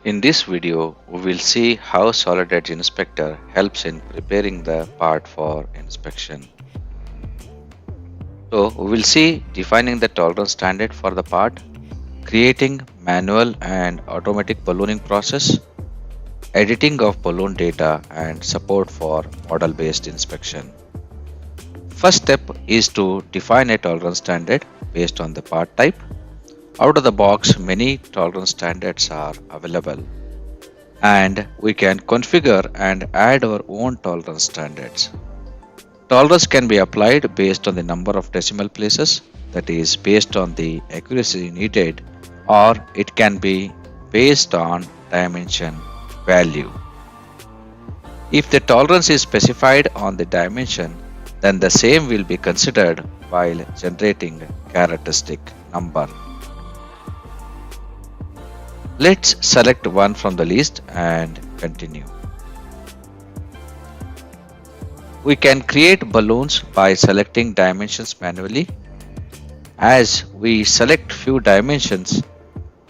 In this video, we will see how Solid Edge Inspector helps in preparing the part for inspection. So, we will see defining the tolerance standard for the part, creating manual and automatic ballooning process, editing of balloon data and support for model-based inspection. First step is to define a tolerance standard based on the part type. Out of the box, many tolerance standards are available, and we can configure and add our own tolerance standards. Tolerance can be applied based on the number of decimal places, that is, based on the accuracy needed, or it can be based on dimension value. If the tolerance is specified on the dimension, then the same will be considered while generating characteristic number. Let's select one from the list and continue. We can create balloons by selecting dimensions manually. As we select few dimensions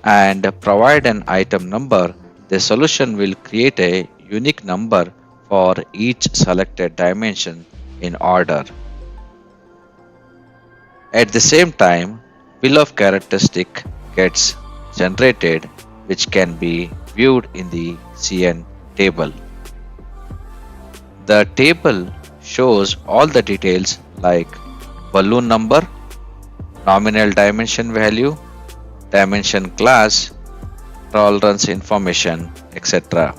and provide an item number, the solution will create a unique number for each selected dimension in order. At the same time, bill of characteristic gets generated, which can be viewed in the CN table. The table shows all the details like balloon number, nominal dimension value, dimension class, tolerance information, etc.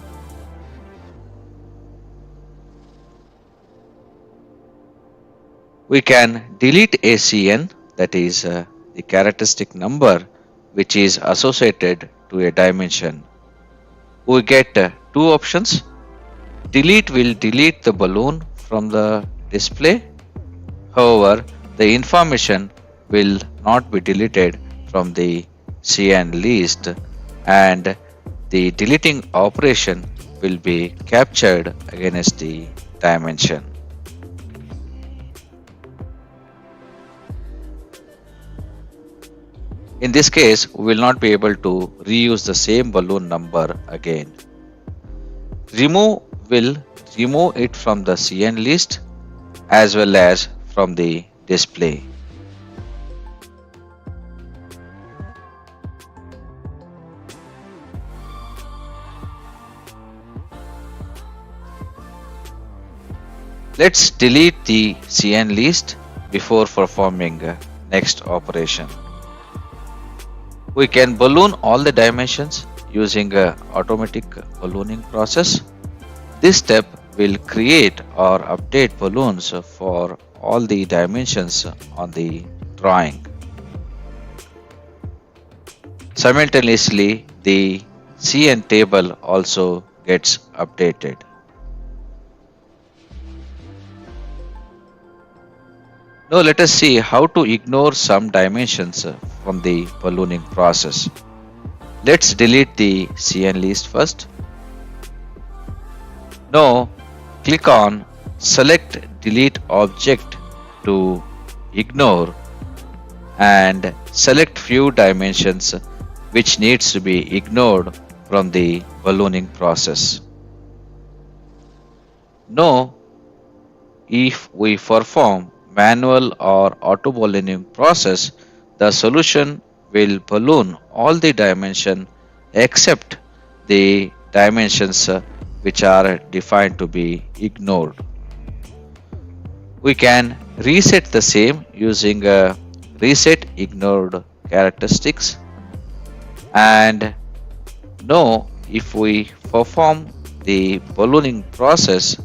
We can delete a CN, that is the characteristic number which is associated to a dimension. We get two options. Delete will delete the balloon from the display. However, the information will not be deleted from the CN list, and the deleting operation will be captured against the dimension. In this case, we will not be able to reuse the same balloon number again. Remove will remove it from the CN list as well as from the display. Let's delete the CN list before performing next operation. We can balloon all the dimensions using an automatic ballooning process. This step will create or update balloons for all the dimensions on the drawing. Simultaneously, the CN table also gets updated. Now let us see how to ignore some dimensions from the ballooning process. Let's delete the CN list first. Now click on Select Delete Object to ignore and select few dimensions which needs to be ignored from the ballooning process. Now, if we perform manual or auto ballooning process, the solution will balloon all the dimensions except the dimensions which are defined to be ignored. We can reset the same using a reset ignored characteristics, and now if we perform the ballooning process,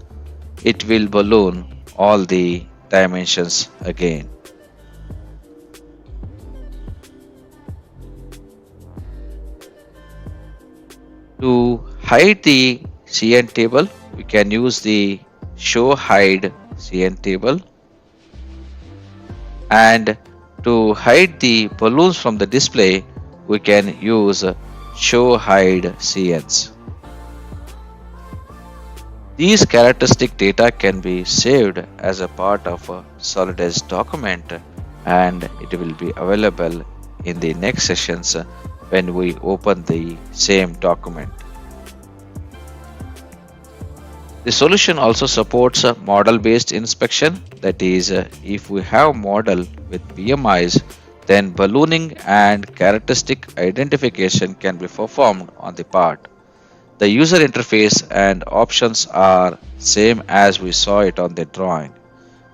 it will balloon all the dimensions again. To hide the CN table, we can use the show hide CN table, and to hide the balloons from the display, we can use show hide CNs. These characteristic data can be saved as a part of a Solid Edge document, and it will be available in the next sessions when we open the same document. The solution also supports a model-based inspection. That is, if we have model with PMIs, then ballooning and characteristic identification can be performed on the part. The user interface and options are same as we saw it on the drawing.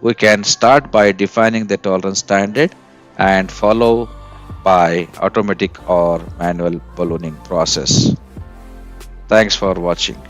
We can start by defining the tolerance standard and follow by automatic or manual ballooning process. Thanks for watching.